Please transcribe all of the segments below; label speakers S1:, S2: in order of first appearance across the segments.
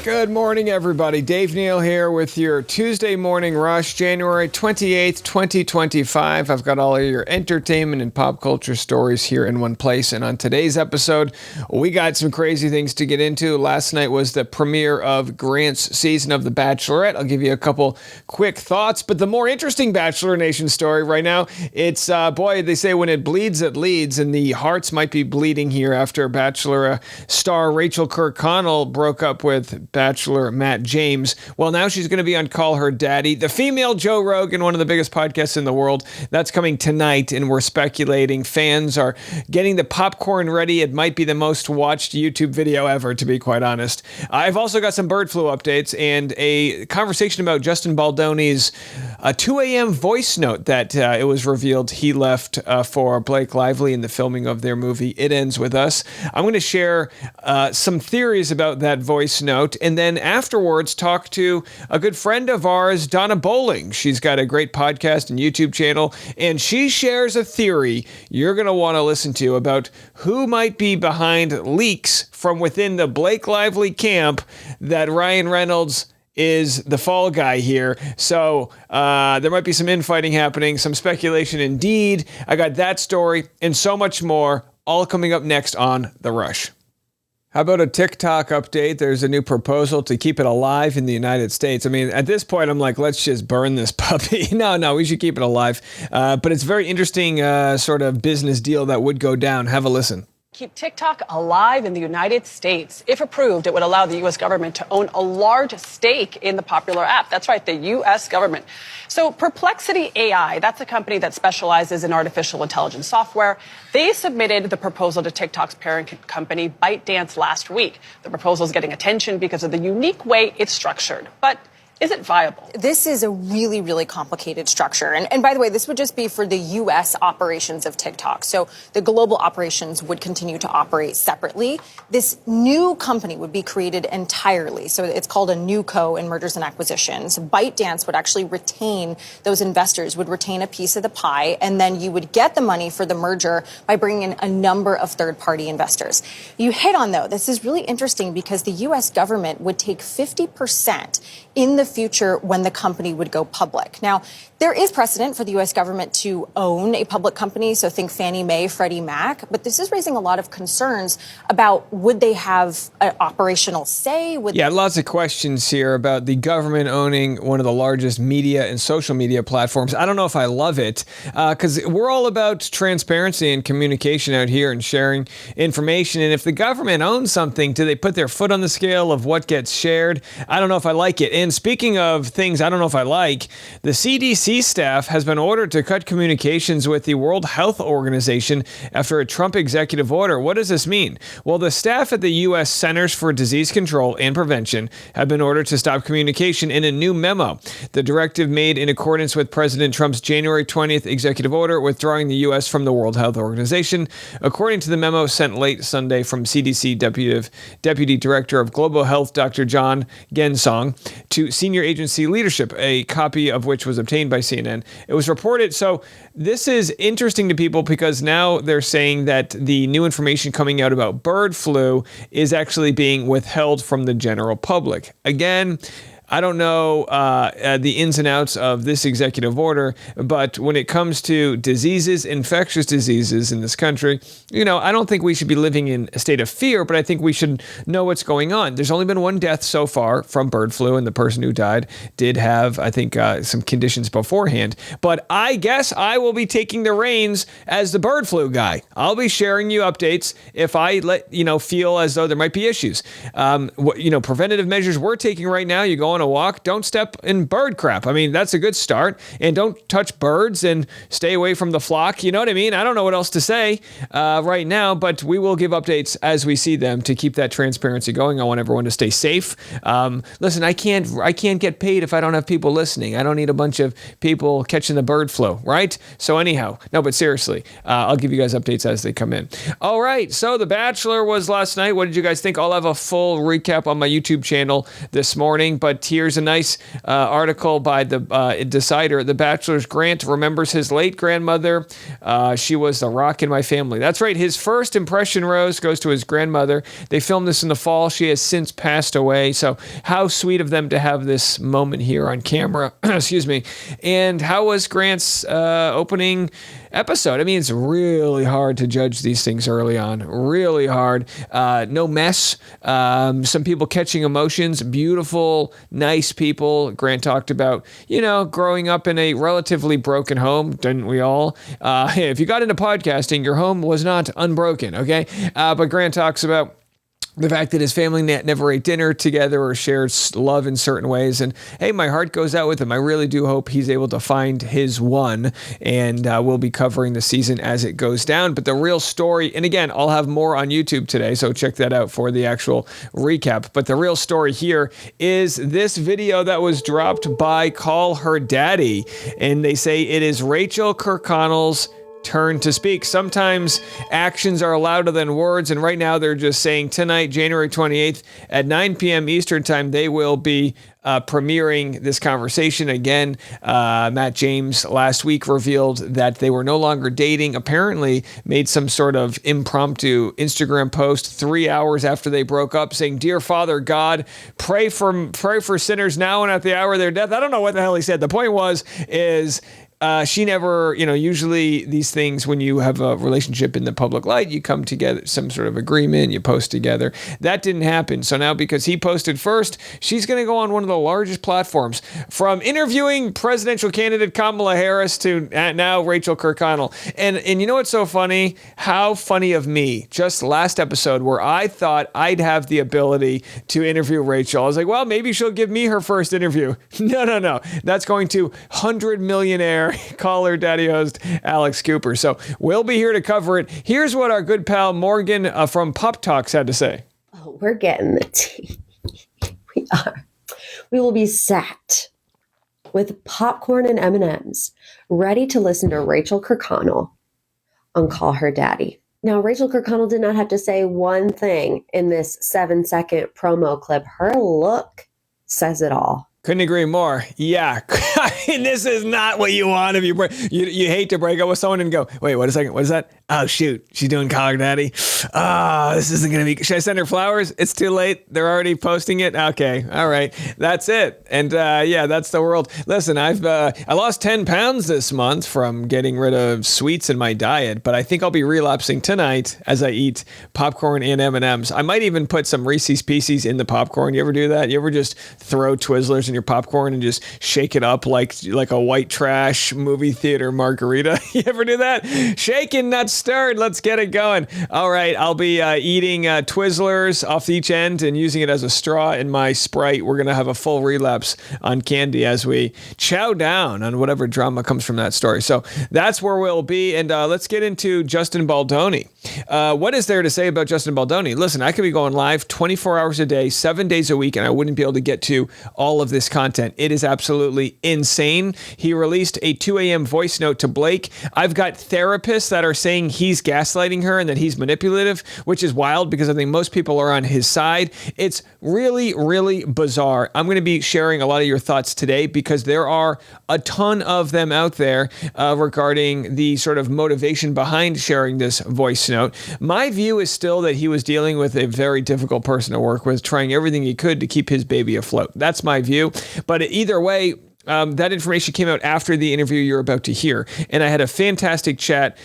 S1: Good morning, everybody. Dave Neal here with your Tuesday Morning Rush, January 28th, 2025. I've got all of your entertainment and pop culture stories here in one place. And on today's episode, we got some crazy things to get into. Last night was the premiere of Grant's season of The Bachelorette. I'll give you a couple quick thoughts. But the more interesting Bachelor Nation story right now, it's, they say when it bleeds, it leads. And the hearts might be bleeding here after Bachelor star Rachel Kirkconnell broke up with Bachelor Matt James. Well, now she's going to be on Call Her Daddy, the female Joe Rogan, one of the biggest podcasts in the world. That's coming tonight, and we're speculating. Fans are getting the popcorn ready. It might be the most watched YouTube video ever, to be quite honest. I've also got some bird flu updates and a conversation about Justin Baldoni's 2 a.m. voice note that it was revealed he left for Blake Lively in the filming of their movie It Ends With Us. I'm going to share some theories about that voice note, and then afterwards talk to a good friend of ours, Donna Bowling. She's got a great podcast and YouTube channel, and she shares a theory you're going to want to listen to about who might be behind leaks from within the Blake Lively camp that Ryan Reynolds is the fall guy here. So there might be some infighting happening, some speculation indeed. I got that story and so much more, all coming up next on The Rush. How about a TikTok update? There's a new proposal to keep it alive in the United States. I mean, at this point, I'm like, let's just burn this puppy. No, we should keep it alive. But it's a very interesting sort of business deal that would go down. Have a listen.
S2: Keep TikTok alive in the United States. If approved, it would allow the U.S. government to own a large stake in the popular app. That's right, the U.S. government. So Perplexity AI, that's a company that specializes in artificial intelligence software. They submitted the proposal to TikTok's parent company, ByteDance, last week. The proposal is getting attention because of the unique way it's structured. But is it viable?
S3: This is a really, really complicated structure. And by the way, this would just be for the U.S. operations of TikTok. So the global operations would continue to operate separately. This new company would be created entirely. So it's called a new co in mergers and acquisitions. ByteDance would actually retain, those investors would retain a piece of the pie. And then you would get the money for the merger by bringing in a number of third-party investors. You hit on, though, this is really interesting because the U.S. government would take 50% in the future when the company would go public. Now, there is precedent for the U.S. government to own a public company, so think Fannie Mae, Freddie Mac, but this is raising a lot of concerns about would they have an operational say?
S1: Lots of questions here about the government owning one of the largest media and social media platforms. I don't know if I love it, because we're all about transparency and communication out here and sharing information, and if the government owns something, do they put their foot on the scale of what gets shared? I don't know if I like it. And speaking of things I don't know if I like, the CDC staff has been ordered to cut communications with the World Health Organization after a Trump executive order. What does this mean? Well, the staff at the U.S. Centers for Disease Control and Prevention have been ordered to stop communication in a new memo. The directive made in accordance with President Trump's January 20th executive order withdrawing the U.S. from the World Health Organization. According to the memo sent late Sunday from CDC Deputy Director of Global Health, Dr. John Gensong, to senior agency leadership, a copy of which was obtained by CNN. It was reported. So this is interesting to people because now they're saying that the new information coming out about bird flu is actually being withheld from the general public. Again, I don't know the ins and outs of this executive order, but when it comes to diseases, infectious diseases in this country, I don't think we should be living in a state of fear, but I think we should know what's going on. There's only been one death so far from bird flu, and the person who died did have, I think, some conditions beforehand. But I guess I will be taking the reins as the bird flu guy. I'll be sharing you updates if I feel as though there might be issues. Preventative measures we're taking right now, you go on a walk, don't step in bird crap. I mean, that's a good start. And don't touch birds and stay away from the flock. You know what I mean? I don't know what else to say right now, but we will give updates as we see them to keep that transparency going. I want everyone to stay safe. Listen, I can't get paid if I don't have people listening. I don't need a bunch of people catching the bird flu, right? So anyhow, no, but seriously, I'll give you guys updates as they come in. All right. So The Bachelor was last night. What did you guys think? I'll have a full recap on my YouTube channel this morning, but tears. A nice article by the Decider. The Bachelor's Grant remembers his late grandmother. She was the rock in my family. That's right. His first impression rose goes to his grandmother. They filmed this in the fall. She has since passed away. So how sweet of them to have this moment here on camera. Excuse me. And how was Grant's opening episode? I mean, it's really hard to judge these things early on. Really hard. No mess. Some people catching emotions. Beautiful, nice people. Grant talked about, growing up in a relatively broken home. Didn't we all? If you got into podcasting, your home was not unbroken, okay? But Grant talks about the fact that his family never ate dinner together or shared love in certain ways. And hey, my heart goes out with him. I really do hope he's able to find his one. And we'll be covering the season as it goes down. But the real story, and again, I'll have more on YouTube today, so check that out for the actual recap. But the real story here is this video that was dropped by Call Her Daddy. And they say it is Rachel Kirkconnell's turn to speak. Sometimes actions are louder than words, and right now they're just saying tonight, January 28th at 9 p.m. Eastern time, they will be premiering this conversation again. Matt James last week revealed that they were no longer dating, apparently made some sort of impromptu Instagram post 3 hours after they broke up saying, "Dear Father God, pray for sinners now and at the hour of their death." I don't know what the hell he said. The point is she never, usually these things, when you have a relationship in the public light, you come together, some sort of agreement, you post together. That didn't happen. So now because he posted first, she's going to go on one of the largest platforms, from interviewing presidential candidate Kamala Harris to now Rachel Kirkconnell. And you know what's so funny? How funny of me, just last episode where I thought I'd have the ability to interview Rachel. I was like, well, maybe she'll give me her first interview. No. That's going to 100 millionaire Call Her Daddy host Alex Cooper. So we'll be here to cover it. Here's what our good pal Morgan from Pop Talks had to say.
S4: Oh, we're getting the tea. We are. We will be sat with popcorn and M&Ms, ready to listen to Rachel Kirkconnell on Call Her Daddy. Now, Rachel Kirkconnell did not have to say one thing in this 7-second promo clip. Her look says it all.
S1: Couldn't agree more. Yeah. I mean, this is not what you want if you hate to break up with someone and go, wait, wait a second. What is that? Oh, shoot. She's doing Call Her Daddy. This isn't going to be, should I send her flowers? It's too late. They're already posting it. Okay. All right. That's it. And yeah, that's the world. Listen, I lost 10 pounds this month from getting rid of sweets in my diet, but I think I'll be relapsing tonight as I eat popcorn and M&Ms. I might even put some Reese's Pieces in the popcorn. You ever do that? You ever just throw Twizzlers in your popcorn and just shake it up like a white trash movie theater margarita? You ever do that? Shaken, not stirred. Let's get it going. All right, I'll be eating Twizzlers off each end and using it as a straw in my Sprite. We're gonna have a full relapse on candy as we chow down on whatever drama comes from that story. So that's where we'll be, and let's get into Justin Baldoni. What is there to say about Justin Baldoni? Listen, I could be going live 24 hours a day, 7 days a week, and I wouldn't be able to get to all of this content. It is absolutely insane. He released a 2 a.m. voice note to Blake. I've got therapists that are saying he's gaslighting her and that he's manipulative, which is wild because I think most people are on his side. It's really, really bizarre. I'm going to be sharing a lot of your thoughts today because there are a ton of them out there regarding the sort of motivation behind sharing this voice note. My view is still that he was dealing with a very difficult person to work with, trying everything he could to keep his baby afloat. That's my view. But either way, that information came out after the interview you're about to hear. And I had a fantastic chat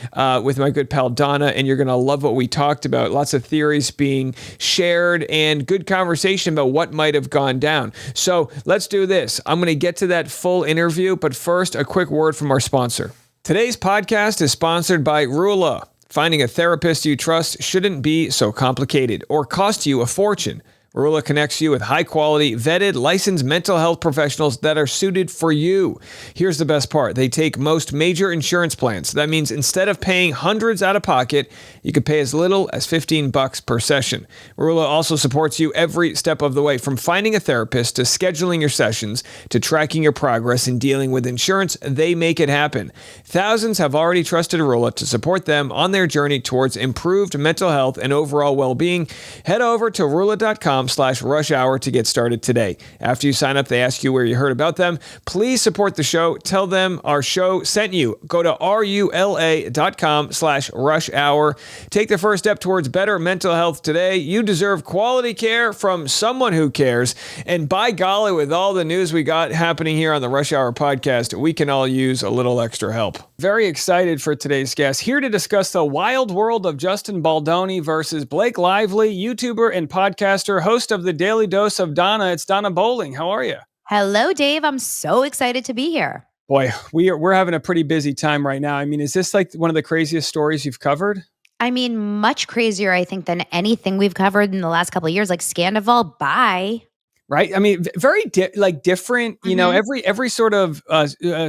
S1: with my good pal Donna, and you're going to love what we talked about. Lots of theories being shared and good conversation about what might have gone down. So let's do this. I'm going to get to that full interview, but first, a quick word from our sponsor. Today's podcast is sponsored by Rula. Finding a therapist you trust shouldn't be so complicated or cost you a fortune. Rula connects you with high-quality, vetted, licensed mental health professionals that are suited for you. Here's the best part. They take most major insurance plans. That means instead of paying hundreds out of pocket, you could pay as little as $15 per session. Rula also supports you every step of the way, from finding a therapist to scheduling your sessions to tracking your progress and dealing with insurance. They make it happen. Thousands have already trusted Rula to support them on their journey towards improved mental health and overall well-being. Head over to Rula.com rush hour to get started today. After you sign up, they ask you where you heard about them. Please support the show. Tell them our show sent you. Go to rula.com/rush hour. Take the first step towards better mental health today. You deserve quality care from someone who cares. And by golly, with all the news we got happening here on the Rush Hour podcast, we can all use a little extra help. Very excited for today's guest. Here to discuss the wild world of Justin Baldoni versus Blake Lively, YouTuber and podcaster, host of the Daily Dose of Donna. It's Donna Bowling. How are you?
S5: Hello, Dave. I'm so excited to be here.
S1: Boy, we're having a pretty busy time right now. I mean, is this like one of the craziest stories you've covered?
S5: I mean, much crazier, I think, than anything we've covered in the last couple of years, like Scandival. Bye.
S1: Right. I mean, very different, you know, every sort of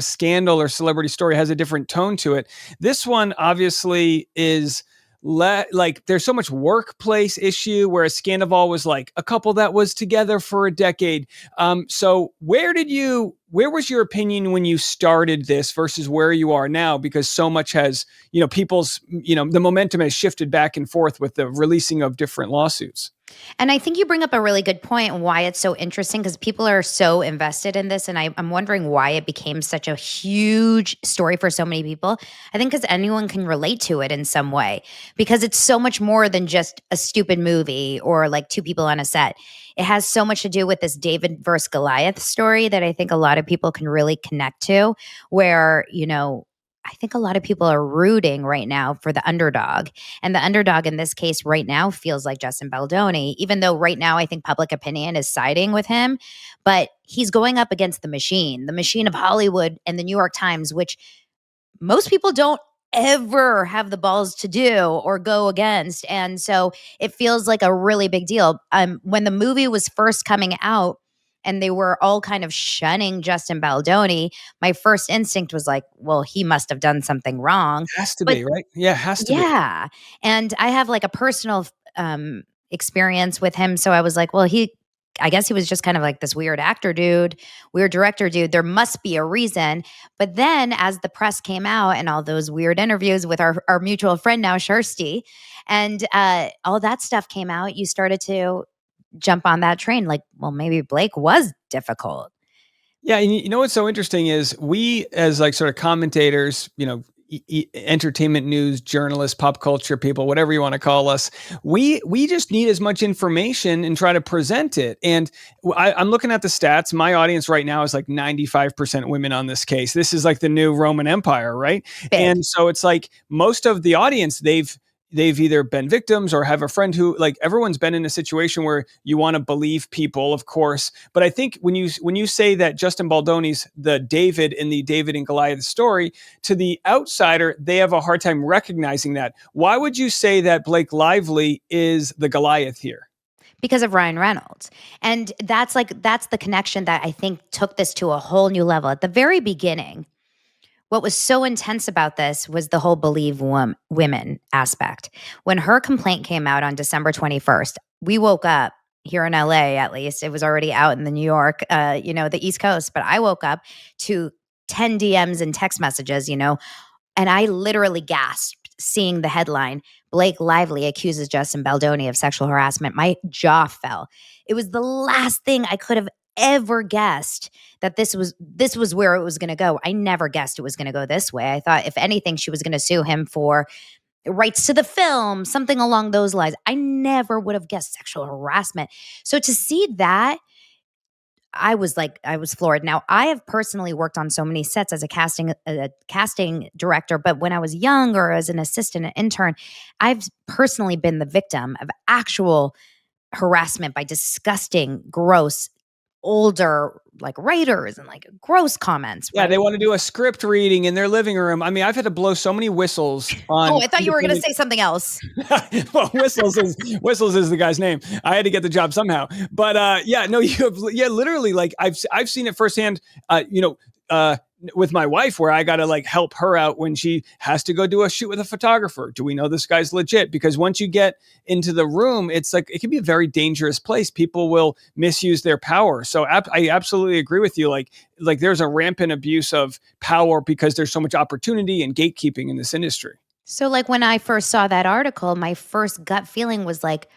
S1: scandal or celebrity story has a different tone to it. This one obviously is like there's so much workplace issue, whereas Scandival was like a couple that was together for a decade. So where was your opinion when you started this versus where you are now? Because so much has, the momentum has shifted back and forth with the releasing of different lawsuits.
S5: And I think you bring up a really good point why it's so interesting, because people are so invested in this. And I'm wondering why it became such a huge story for so many people. I think because anyone can relate to it in some way, because it's so much more than just a stupid movie or like two people on a set. It has so much to do with this David versus Goliath story that I think a lot of people can really connect to, where, I think a lot of people are rooting right now for the underdog. And the underdog in this case right now feels like Justin Baldoni, even though right now I think public opinion is siding with him. But he's going up against the machine of Hollywood and the New York Times, which most people don't ever have the balls to do or go against. And so it feels like a really big deal. When the movie was first coming out, and they were all kind of shunning Justin Baldoni, my first instinct was like, well, he must have done something wrong.
S1: Has to be, right? Yeah, has to be.
S5: Yeah. And I have like a personal experience with him. So I was like, well, I guess he was just kind of like this weird actor dude, weird director dude. There must be a reason. But then as the press came out and all those weird interviews with our mutual friend now, Shirsty, and all that stuff came out, you started to jump on that train. Like, well, maybe Blake was difficult.
S1: Yeah. And you know what's so interesting is we, as like sort of commentators, entertainment news journalists, pop culture people, whatever you want to call us, we just need as much information and try to present it. And I'm looking at the stats. My audience right now is like 95% women on this case. This is like the new Roman Empire, right?
S5: Big.
S1: And so it's like most of the audience, they've either been victims or have a friend who, like, everyone's been in a situation where you want to believe people, of course. But I think when you say that Justin Baldoni's the David in the David and Goliath story, to the outsider, they have a hard time recognizing that. Why would you say that Blake Lively is the Goliath here?
S5: Because of Ryan Reynolds. And that's the connection that I think took this to a whole new level. At the very beginning, what was so intense about this was the whole believe women aspect. When her complaint came out on December 21st, we woke up here in LA, at least. It was already out in the New York, the East Coast. But I woke up to 10 DMs and text messages, and I literally gasped seeing the headline, Blake Lively accuses Justin Baldoni of sexual harassment. My jaw fell. It was the last thing I could have ever guessed that this was where it was going to go. I never guessed it was going to go this way. I thought if anything, she was going to sue him for rights to the film, something along those lines. I never would have guessed sexual harassment. So to see that, I was floored. Now, I have personally worked on so many sets as a casting director, but when I was young or as an assistant, an intern, I've personally been the victim of actual harassment by disgusting, gross, older like writers and like gross comments.
S1: Yeah, right? They want to do a script reading in their living room. I mean, I've had to blow so many whistles on.
S5: Oh, I thought you were going to say something else.
S1: Well, Whistles is the guy's name. I had to get the job somehow. But literally, like I've seen it firsthand. With my wife, where I got to like help her out when she has to go do a shoot with a photographer. Do we know this guy's legit? Because once you get into the room, it's like, it can be a very dangerous place. People will misuse their power. So I absolutely agree with you. Like there's a rampant abuse of power because there's so much opportunity and gatekeeping in this industry.
S5: So like when I first saw that article, my first gut feeling was like,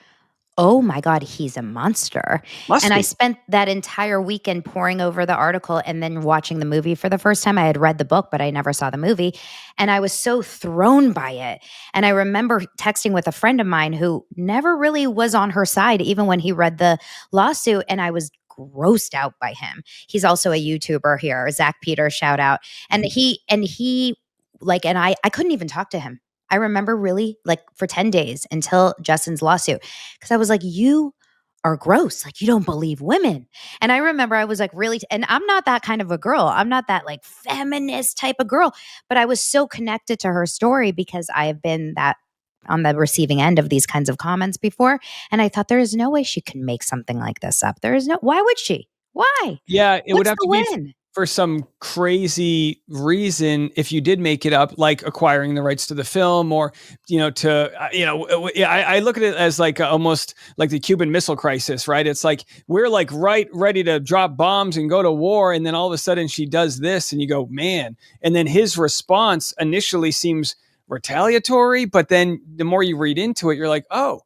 S5: oh my God, he's a monster.
S1: Must
S5: And I
S1: be.
S5: spent that entire weekend poring over the article and then watching the movie for the first time. I had read the book, but I never saw the movie. And I was so thrown by it. And I remember texting with a friend of mine who never really was on her side, even when he read the lawsuit. And I was grossed out by him. He's also a YouTuber here, Zach Peters, shout out. And he like, and I couldn't even talk to him. I remember really like for 10 days until Justin's lawsuit, because I was like, you are gross. Like, you don't believe women. And I remember I was like, really, and I'm not that kind of a girl. I'm not that like feminist type of girl, but I was so connected to her story because I have been that on the receiving end of these kinds of comments before. And I thought there is no way she can make something like this up. There is no, why would she? Why?
S1: Yeah, it would
S5: What's
S1: have
S5: the
S1: to be
S5: win?
S1: for some crazy reason if you did make it up, like acquiring the rights to the film, or yeah, I look at it as like almost like the Cuban Missile Crisis, right? It's like we're like right ready to drop bombs and go to war, and then all of a sudden she does this, and you go, man. And then his response initially seems retaliatory, but then the more you read into it, you're like, oh,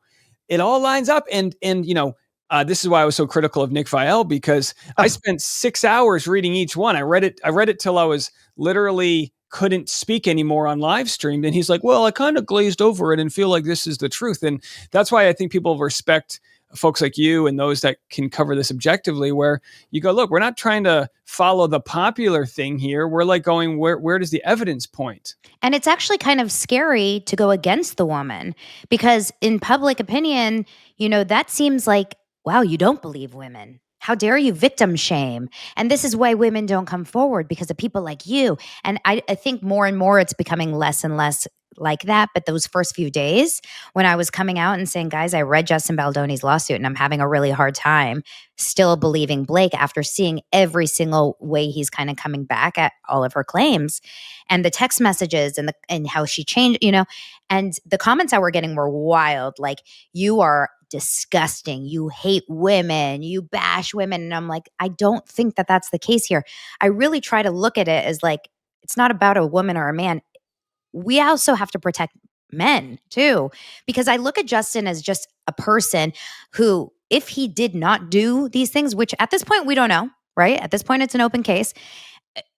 S1: it all lines up. This is why I was so critical of Nick Viall, because I spent 6 hours reading each one. I read it till I was literally couldn't speak anymore on live stream. And he's like, well, I kind of glazed over it and feel like this is the truth. And that's why I think people respect folks like you and those that can cover this objectively, where you go, look, we're not trying to follow the popular thing here. We're like going, where does the evidence point?
S5: And it's actually kind of scary to go against the woman because in public opinion, that seems like, wow, you don't believe women. How dare you victim shame? And this is why women don't come forward, because of people like you. And I think more and more it's becoming less and less like that. But those first few days when I was coming out and saying, guys, I read Justin Baldoni's lawsuit and I'm having a really hard time still believing Blake after seeing every single way he's kind of coming back at all of her claims and the text messages and how she changed, and the comments that we're getting were wild. Like, you are disgusting. You hate women. You bash women. And I'm like, I don't think that that's the case here. I really try to look at it as like, it's not about a woman or a man. We also have to protect men too, because I look at Justin as just a person who, if he did not do these things, which at this point we don't know, right? At this point, it's an open case.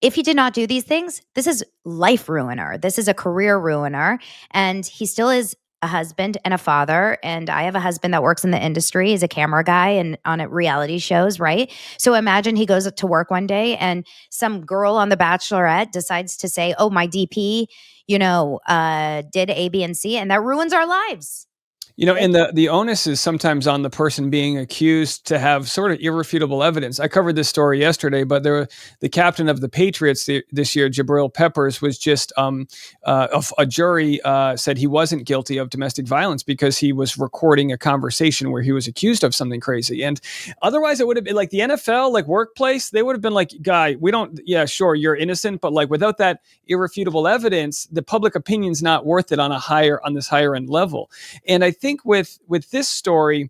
S5: If he did not do these things, this is life ruiner. This is a career ruiner. And he still is a husband and a father. And I have a husband that works in the industry. He's a camera guy and on reality shows, right? So imagine he goes to work one day and some girl on The Bachelorette decides to say, oh, my DP, did A, B, and C, and that ruins our lives.
S1: And the onus is sometimes on the person being accused to have sort of irrefutable evidence. I covered this story yesterday, but the captain of the Patriots this year, Jabril Peppers, was just a jury said he wasn't guilty of domestic violence because he was recording a conversation where he was accused of something crazy. And otherwise, it would have been like the NFL, like workplace. They would have been like, guy, we don't. Yeah, sure, you're innocent, but like without that irrefutable evidence, the public opinion's not worth it on this higher end level. And I think with this story,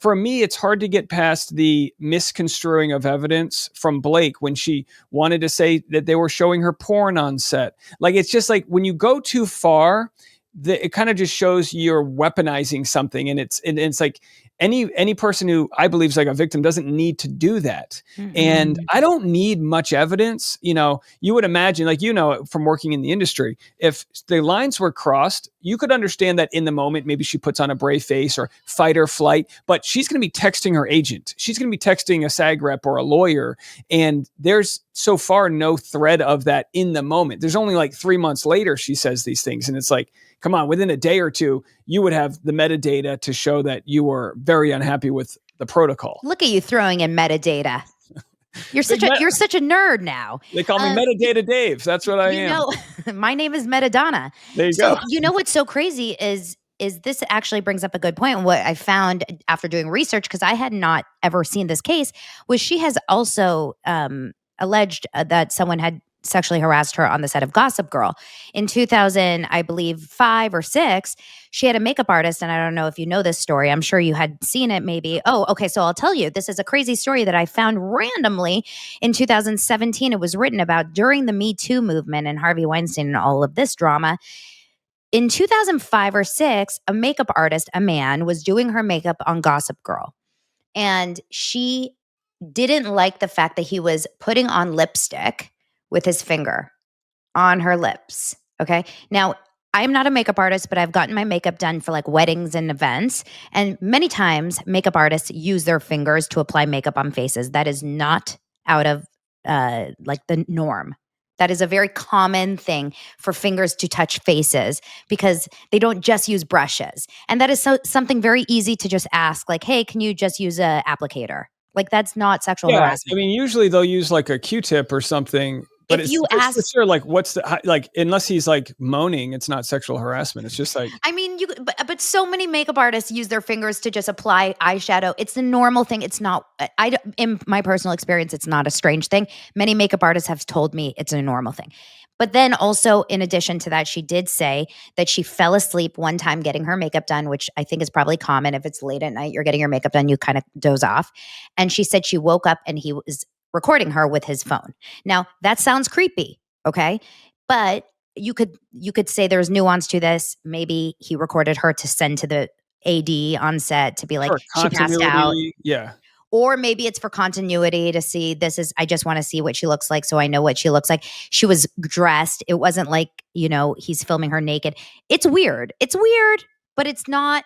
S1: for me, it's hard to get past the misconstruing of evidence from Blake when she wanted to say that they were showing her porn on set. Like, it's just like when you go too far, it kind of just shows you're weaponizing something. And it's like any person who I believe is like a victim doesn't need to do that. Mm-hmm. And I don't need much evidence. You would imagine, like, from working in the industry, if the lines were crossed, you could understand that in the moment, maybe she puts on a brave face or fight or flight, but she's going to be texting her agent. She's going to be texting a SAG rep or a lawyer. And there's so far no thread of that in the moment. There's only like 3 months later, she says these things. And it's like, come on, within a day or two, you would have the metadata to show that you were very unhappy with the protocol.
S5: Look at you throwing in metadata. You're such a nerd now.
S1: They call me Metadata Dave. That's what I am.
S5: My name is Metadonna.
S1: There you go.
S5: What's so crazy is this actually brings up a good point. And what I found after doing research, because I had not ever seen this case, was she has also alleged that someone had sexually harassed her on the set of Gossip Girl. In 2000, I believe 5 or 6, she had a makeup artist, and I don't know if you know this story. I'm sure you had seen it maybe. Oh, okay, so I'll tell you. This is a crazy story that I found randomly in 2017. It was written about during the Me Too movement and Harvey Weinstein and all of this drama. in 2005 or 6, a makeup artist, a man, was doing her makeup on Gossip Girl. And she didn't like the fact that he was putting on lipstick with his finger on her lips. Okay. Now, I'm not a makeup artist, but I've gotten my makeup done for like weddings and events. And many times, makeup artists use their fingers to apply makeup on faces. That is not out of like the norm. That is a very common thing for fingers to touch faces because they don't just use brushes. And that is something very easy to just ask, like, hey, can you just use a applicator? Like, that's not sexual
S1: Yeah, I
S5: harassment.
S1: mean, usually they'll use like a Q-tip or something, but
S5: If
S1: it's
S5: you
S1: just for
S5: ask
S1: sure. Like, what's the like? Unless he's like moaning, it's not sexual harassment. It's just like,
S5: I mean, but so many makeup artists use their fingers to just apply eyeshadow. It's the normal thing. It's not. In my personal experience, it's not a strange thing. Many makeup artists have told me it's a normal thing. But then also, in addition to that, she did say that she fell asleep one time getting her makeup done, which I think is probably common. If it's late at night, you're getting your makeup done, you kind of doze off. And she said she woke up and he was recording her with his phone. Now that sounds creepy, okay? But you could say there's nuance to this. Maybe he recorded her to send to the AD on set to be like,
S1: for
S5: she passed out.
S1: continuity. Yeah,
S5: Or maybe it's for continuity to see I just want to see what she looks like so I know what she looks like. She was dressed. It wasn't like, he's filming her naked. It's weird. It's weird, but it's not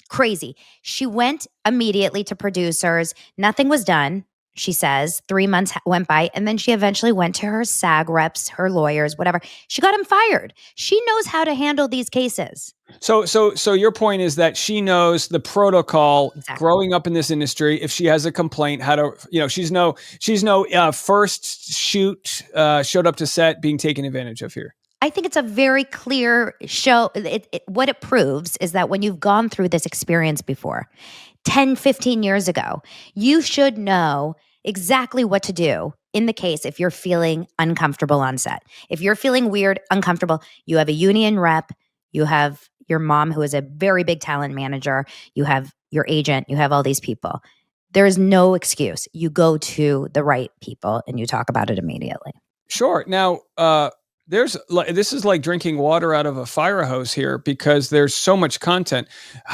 S5: crazy. She went immediately to producers. Nothing was done. She says 3 months went by, and then she eventually went to her SAG reps, her lawyers, whatever. She got him fired. She knows how to handle these cases.
S1: So your point is that she knows the protocol
S5: Exactly.
S1: growing up in this industry. If she has a complaint, how to, she's no first shoot showed up to set being taken advantage of here.
S5: I think it's a very clear show. What it proves is that when you've gone through this experience before, 10, 15 years ago, you should know exactly what to do in the case if you're feeling uncomfortable on set. If you're feeling weird, uncomfortable, you have a union rep, you have your mom who is a very big talent manager, you have your agent, you have all these people. There is no excuse. You go to the right people and you talk about it immediately.
S1: Sure. Now, this is like drinking water out of a fire hose here because there's so much content.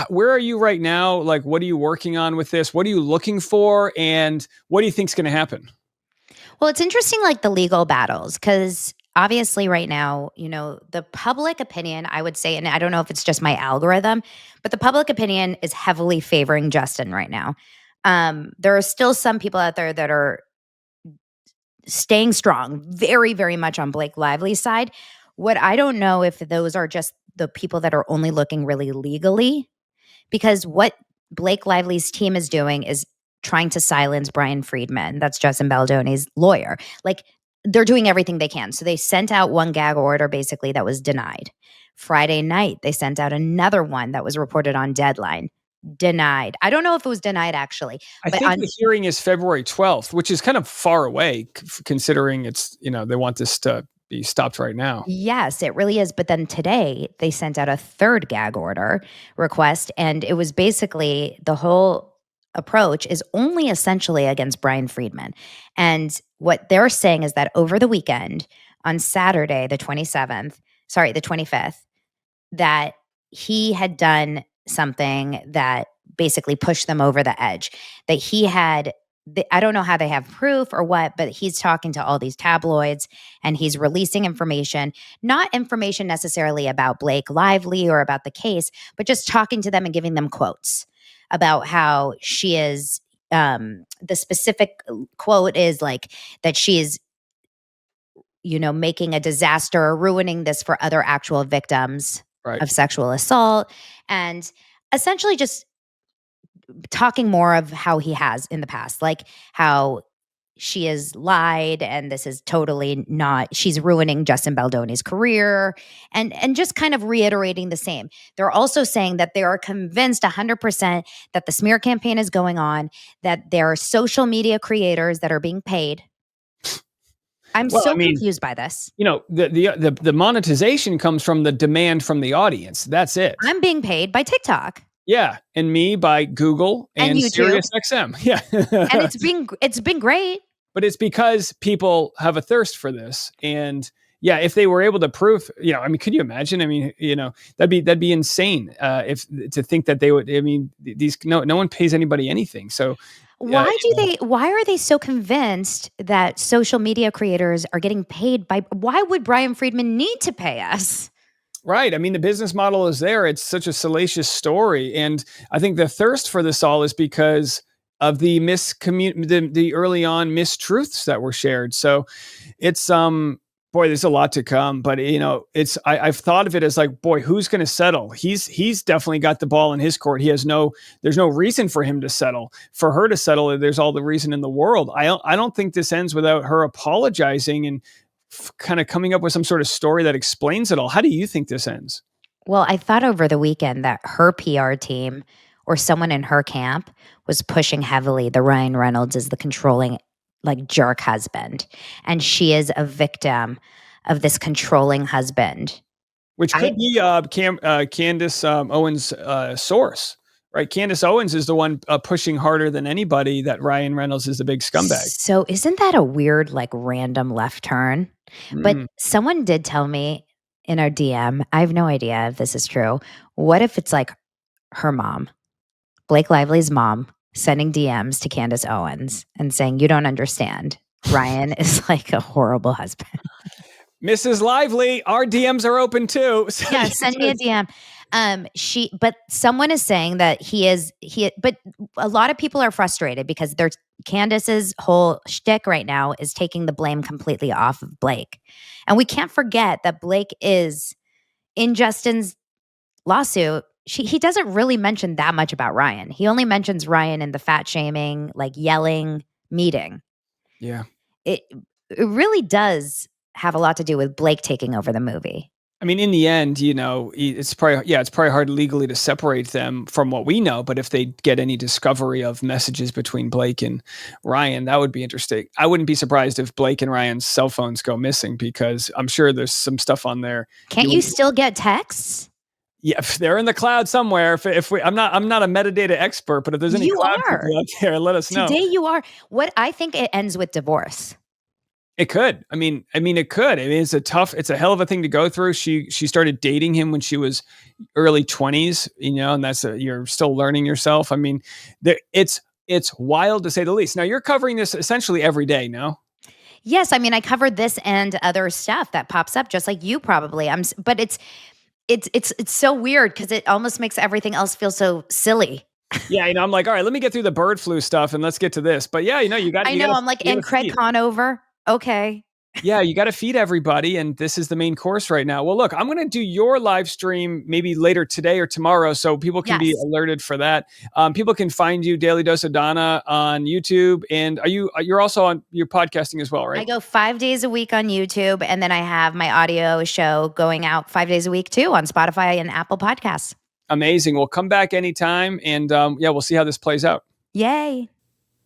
S1: Where are you right now? Like, what are you working on with this? What are you looking for? And what do you think's going to happen?
S5: Well, it's interesting, like the legal battles, because obviously, right now, the public opinion, I would say, and I don't know if it's just my algorithm, but the public opinion is heavily favoring Justin right now. There are still some people out there that are staying strong, very, very much on Blake Lively's side. What I don't know if those are just the people that are only looking really legally, because what Blake Lively's team is doing is trying to silence Brian Friedman. That's Justin Baldoni's lawyer. Like, they're doing everything they can. So they sent out one gag order basically that was denied. Friday night, they sent out another one that was reported on Deadline. Denied. I don't know if it was denied actually,
S1: I
S5: but
S1: think the hearing is February 12th, which is kind of far away considering it's, they want this to be stopped right now.
S5: yes, it really is. But then today they sent out a third gag order request, and it was basically the whole approach is only essentially against Brian Friedman. And what they're saying is that over the weekend, on Saturday, the 25th, that he had done something that basically pushed them over the edge. That he had, I don't know how they have proof or what, but he's talking to all these tabloids and he's releasing information, not information necessarily about Blake Lively or about the case, but just talking to them and giving them quotes about how she is. The specific quote is like that she is, making a disaster or ruining this for other actual victims
S1: Right.
S5: of sexual assault, and essentially just talking more of how he has in the past, like how she has lied and this is totally not, she's ruining Justin Baldoni's career, and just kind of reiterating the same. They're also saying that they are convinced 100% that the smear campaign is going on, that there are social media creators that are being paid. I'm
S1: Well,
S5: so
S1: I mean,
S5: confused by this.
S1: the monetization comes from the demand from the audience. That's it.
S5: I'm being paid by TikTok.
S1: Yeah, and me by Google
S5: And
S1: and
S5: YouTube.
S1: Sirius XM. Yeah.
S5: And it's been great.
S1: But it's because people have a thirst for this, and Yeah, if they were able to prove, I mean, could you imagine? I mean, that'd be insane. If to think that they would. I mean, these no one pays anybody anything. So,
S5: Why are they so convinced that social media creators are getting paid why would Brian Friedman need to pay us?
S1: Right. I mean, the business model is there. It's such a salacious story. And I think the thirst for this all is because of the the early on mistruths that were shared. So it's boy, there's a lot to come. But I've thought of it as like, boy, who's gonna settle? He's definitely got the ball in his court. There's no reason for him to settle. For her to settle, there's all the reason in the world. I don't think this ends without her apologizing and kind of coming up with some sort of story that explains it all. How do you think this ends?
S5: Well, I thought over the weekend that her PR team or someone in her camp was pushing heavily the Ryan Reynolds is the controlling, like, jerk husband. And she is a victim of this controlling husband.
S1: Which could be Candace Owens' source, right? Candace Owens is the one pushing harder than anybody that Ryan Reynolds is the big scumbag.
S5: So isn't that a weird, like, random left turn? But someone did tell me in our DM, I have no idea if this is true. What if it's like her mom, Blake Lively's mom, sending DMs to Candace Owens and saying, you don't understand. Ryan is like a horrible husband.
S1: Mrs. Lively, our DMs are open too.
S5: Yeah, send me a DM. But someone is saying that but a lot of people are frustrated because Candace's whole shtick right now is taking the blame completely off of Blake. And we can't forget that Blake is in Justin's lawsuit. He doesn't really mention that much about Ryan. He only mentions Ryan in the fat shaming, like yelling meeting.
S1: Yeah.
S5: It really does have a lot to do with Blake taking over the movie.
S1: I mean, in the end, it's probably hard legally to separate them from what we know. But if they get any discovery of messages between Blake and Ryan, that would be interesting. I wouldn't be surprised if Blake and Ryan's cell phones go missing because I'm sure there's some stuff on there.
S5: Can't you still get texts?
S1: Yeah, they're in the cloud somewhere. I'm not a metadata expert, but if there's any cloud people out there, let us know.
S5: Today you are. What I think it ends with divorce.
S1: It could. I mean, it could. I mean, it's a hell of a thing to go through. She started dating him when she was early 20s, and you're still learning yourself. I mean, it's wild to say the least. Now you're covering this essentially every day, no?
S5: Yes, I mean, I covered this and other stuff that pops up just like you probably. But it's so weird because it almost makes everything else feel so silly.
S1: Yeah, I'm like, all right, let me get through the bird flu stuff and let's get to this. But yeah, you got.
S5: I'm like, and Craig Conover. Okay.
S1: Yeah, you got to feed everybody, and this is the main course right now. Well, look, I'm going to do your live stream maybe later today or tomorrow, so people can be alerted for that. People can find you, Daily Dose of Donna, on YouTube, and you're also you're podcasting as well, right?
S5: I go 5 days a week on YouTube, and then I have my audio show going out 5 days a week too on Spotify and Apple Podcasts.
S1: Amazing. Well, come back anytime, and we'll see how this plays out.
S5: Yay.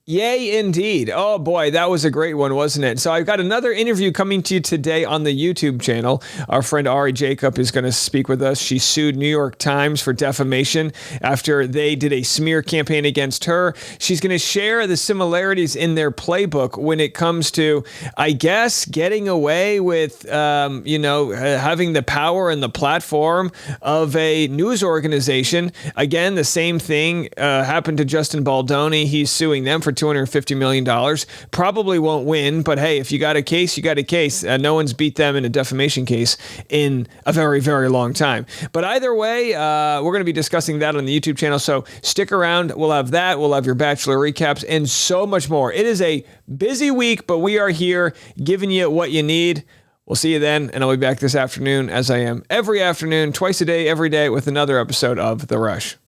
S1: Yay, indeed. Oh, boy, that was a great one, wasn't it? So I've got another interview coming to you today on the YouTube channel. Our friend Ari Jacob is going to speak with us. She sued New York Times for defamation after they did a smear campaign against her. She's going to share the similarities in their playbook when it comes to, I guess, getting away with, having the power and the platform of a news organization. Again, the same thing happened to Justin Baldoni. He's suing them for $250 million. Probably won't win, but hey, if you got a case, you got a case. No one's beat them in a defamation case in a very, very long time. But either way, we're going to be discussing that on the YouTube channel, so stick around. We'll have that. We'll have your Bachelor recaps and so much more. It is a busy week, but we are here giving you what you need. We'll see you then, and I'll be back this afternoon, as I am every afternoon, twice a day, every day, with another episode of The Rush.